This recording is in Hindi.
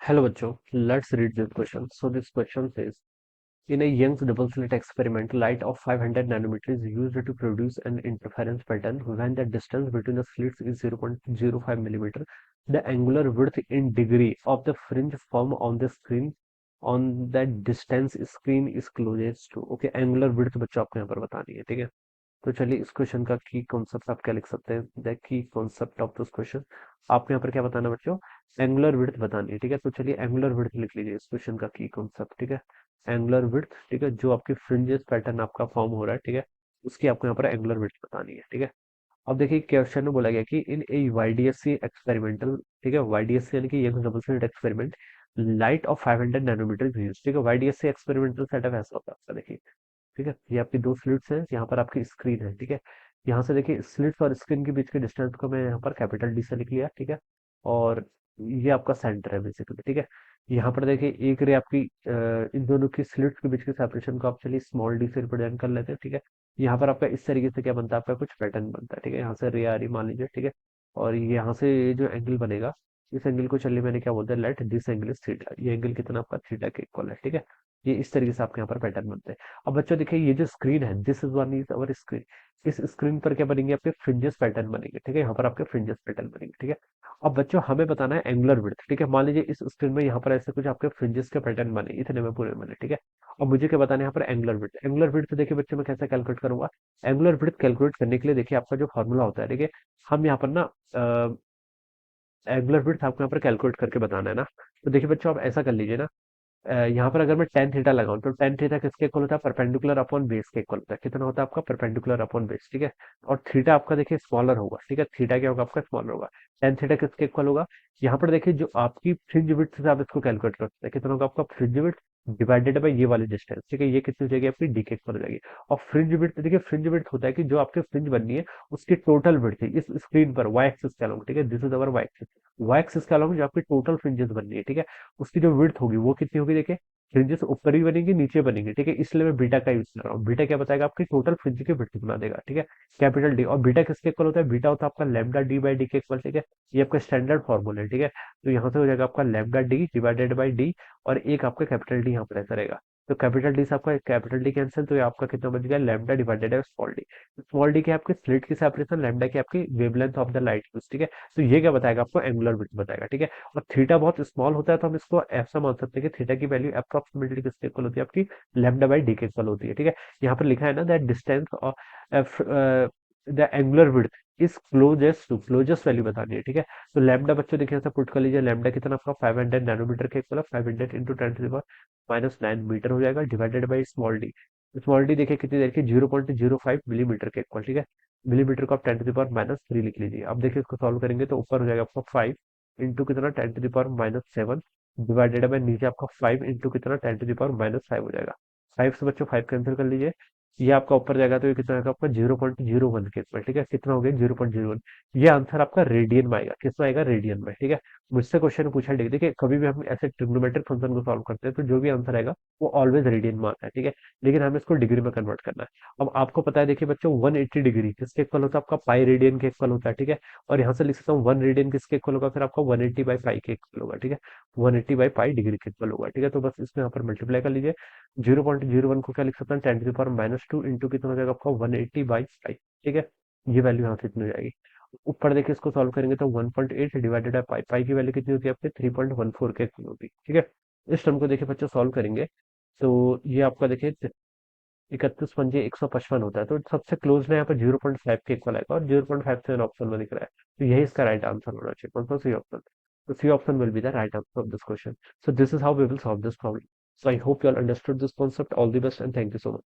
Hello bachcho, let's read this question. So this question says, in a Young's double slit experiment, light of 500 nanometers is used to produce an interference pattern when the distance between the slits is 0.05 millimeter. The angular width in degree of the fringe formed on the screen on that distance screen is closest to. Okay, angular width बच्चों आपको यहाँ पर बतानी है, ठीक है। तो चलिए इस क्वेश्चन का की कॉन्सेप्ट आप क्या लिख सकते हैं, the key concept of this question. आपको यहाँ पर क्या बताना है बच्चों, एंगुलर विड्थ बतानी है, ठीक है। तो चलिए एंगुलर विड्थ लिख लीजिए इस क्वेश्चन का की कॉन्सेप्ट, ठीक है। एंगुलर विड्थ, ठीक है, जो आपकी फ्रिंजेस पैटर्न आपका फॉर्म हो रहा है, ठीक है, उसकी आपको यहाँ पर एंगुलर विड्थ बतानी है, ठीक है। अब देखिए क्वेश्चन में बोला गया कि इन ए वाईडीएससी एक्सपेरिमेंटल, ठीक है, वाईडीएससी यानी कि young double slit experiment, light of 500 nanometer use, ठीक है। वाईडीएससी एक्सपेरिमेंटल सेटअप ऐसा होता है आपका, देखिए, ठीक है। ये आपकी दो स्लिट्स हैं, यहाँ पर आपकी स्क्रीन है, ठीक है। यहाँ से देखिए स्लिट्स और स्क्रीन के बीच के डिस्टेंस को मैं यहाँ पर कैपिटल डी से लिख लिया, ठीक है। और ये आपका सेंटर है बेसिकली, ठीक है। यहाँ पर देखिए एक रे आपकी इन दोनों की स्लिट्स के बीच के सेपरेशन को आप चलिए स्मॉल डी से रिप्रेजेंट कर लेते हैं, ठीक है। यहाँ पर आपका इस तरीके से क्या बनता है, आपका कुछ पैटर्न बनता है, ठीक है। यहाँ से रे आ रही मान लीजिए, ठीक है। और यहाँ से ये जो एंगल बनेगा, इस एंगल को चलिए मैंने क्या बोलता है, let this angle is theta. ये एंगल कितना आपका थीटा के इक्वल है, ठीक है। ये इस तरीके से आपके यहाँ पर पैटर्न बनते हैं। अब बच्चों देखिए ये जो स्क्रीन है, this is one is our screen. इस स्क्रीन पर क्या बनेंगे, आपके फ्रिंजेस पैटर्न बनेंगे, ठीक है। यहाँ पर आपके फ्रिंजेस पैटर्न बनेंगे, ठीक है। अब बच्चों हमें बताना है एंगुलर विड्थ, ठीक है। मान लीजिए इस स्क्रीन में यहाँ पर ऐसे कुछ आपके फ्रिंजेस के पैटर्न बने, इतने में पूरे बने, ठीक है। अब मुझे क्या बताना है यहाँ पर एंगुलर विड्थ। एंगुलर विड्थ देखिए बच्चों मैं कैसे कैलकुलेट करूंगा। एंगुलर विड्थ कैलकुलेट करने के लिए देखिए आपका जो फॉर्मूला होता है, देखिए हम यहाँ पर ना एंगुलर विड्थ आपको यहाँ पर कैलकुलेट करके बताना है ना। तो देखिए बच्चों आप ऐसा कर लीजिए ना, यहाँ पर अगर मैं टेन थीटा लगाऊं तो टेन थीटा किसके इक्वल होता है, परपेंडिकुलर अपॉन बेस के इक्वल होता है। कितना होता है आपका, परपेंडिकुलर अपॉन बेस, ठीक है। और थीटा आपका देखिए स्मॉलर होगा, ठीक है। थीटा क्या होगा आपका, स्मॉलर होगा। टेन थीटा किसके इक्वल होगा, यहाँ पर देखिए जो आपकी फ्रिंज विड्थ से आप इसको कैलकुलेट कर सकते हैं, कितना होगा आपका फ्रिंज विड्थ डिवाइडेड बाई ये वाली डिस्टेंस, ठीक है। ये कितनी हो जाएगी आपकी, डी के इक्वल हो जाएगी। और फ्रिंज विड्थ देखिए, फ्रिंज विड्थ होता है कि जो आपकी फ्रिंज बननी है उसकी टोटल विड्थ इस स्क्रीन पर वाई एक्सिस के अलोंग, ठीक है। This is our y axis. Y axis के अलोंग जो आपकी टोटल फ्रिंजेस बननी है, ठीक है, उसकी जो विड्थ होगी वो कितनी होगी, देखिए फ्रिंजेस ऊपर भी बनेंगी नीचे बनेंगी, ठीक है। इसलिए मैं बीटा का यूज कर रहा हूँ। बीटा क्या बताएगा, आपकी टोटल फ्रिंज की विड्थ बना देगा, ठीक है, कैपिटल डी। और बीटा किसके इक्वल होता है, बीटा होता है आपका लैम्डा डी बाई डी के इक्वल, ठीक है। ये आपका स्टैंडर्ड फॉर्मूला है, ठीक है। तो यहाँ से हो जाएगा आपका lambda D divided by D, और एक आपका कैपिटल डी यहाँ पर ऐसा रहेगा। तो कैपिटल डी से आपका कैपिटल डी कैंसिल, तो ये आपका कितना बच गया, लैम्डा डिवाइडेड है स्मॉल डी। स्मॉल डी की आपकी स्लिट की सेपरेशन, लैम्डा की आपकी वेवलेंथ ऑफ द लाइट, ठीक है। तो ये क्या बताएगा आपको, एंगुलर विड्थ बताएगा, ठीक है। और थीटा बहुत स्मॉल होता है तो हम इसको ऐसा मान सकते हैं कि थीटा की वैल्यू अप्रोक्सीमेटली किसके इक्वल होती है, आपकी लैम्डा बाई डी के इक्वल होती है, ठीक है। यहाँ पर लिखा है ना, that distance the angular width is closest to, closest value बतानी है, ठीक है। तो लैम्डा बच्चों देखिए ऐसा पुट कर लीजिए, लैम्डा कितना आपका 500 नैनोमीटर के इक्वल है। 500 into 10 to the power -9 metre हो जाएगा, divided by small d. Small d देखिए कितनी देर की, 0.05 मिलीमीटर के इक्वल, ठीक है। मिलीमीटर को आप 10 to the power -3 लिख लीजिए। अब देखिए इसको सॉल्व करेंगे तो ऊपर हो जाएगा आपका 5 इंटू कितना, 10 to the power -7, divided by नीचे आपका 5 इंटू कितना, 10 to the power -5 हो जाएगा। 5 से बच्चों 5 कैंसिल कर लीजिए, ये आपका ऊपर जाएगा तो ये कितना आएगा आपका 0.01 के इक्वल, ठीक है। कितना हो गया, 0.01। ये आंसर आपका रेडियन में आएगा, कितना आएगा, रेडियन में, ठीक है। मुझसे क्वेश्चन पूछा है, देखिए कभी भी हम ऐसे ट्रिग्नोमेट्रिक फंक्शन को सॉल्व करते हैं तो जो भी आंसर आएगा वो ऑलवेज रेडियन में आता है, ठीक है। लेकिन हमें इसको डिग्री में कन्वर्ट करना है। अब आपको पता है देखिए बच्चों 180 डिग्री किसके इक्वल होता है, आपका पाई रेडियन के इक्वल होता है, ठीक है। और यहाँ से लिख सकता हूँ 1 रेडियन किसके इक्वल होगा, फिर आपका 180 बाई पाई के इक्वल होगा, ठीक है। 180 बाई पाई डिग्री के इक्वल होगा, ठीक है। तो बस इसमें यहाँ पर मल्टीप्लाई कर लीजिए। 0.01 को क्या लिख सकते हैं, 10 to the power -2 इंटू कितना हो जाएगा आपका 180 बाई पाई, ठीक है। ये वैल्यू यहाँ से इतनी हो जाएगी। ऊपर देखिए इसको सॉल्व करेंगे तो 1.8 डिवाइडेड बाय पाई, पाई की वैल्यू कितनी होती है आपके 3.14 के इक्वल होती है, ठीक है। इस टर्म को देखिए बच्चों सॉल्व करेंगे तो ये आपका देखिए 31 पंजे 155 होता है, तो सबसे क्लोज में यहाँ पर 0.5 के इक्वल आएगा, और 0.57 ऑप्शन में दिख रहा है। तो यही इसका राइट आंसर होना चाहिए, कौन सा, सी ऑप्शन। तो c option will be the right answer of this question. So this is how we will solve this problem. So I hope you all understood this concept. All the best and thank you so much.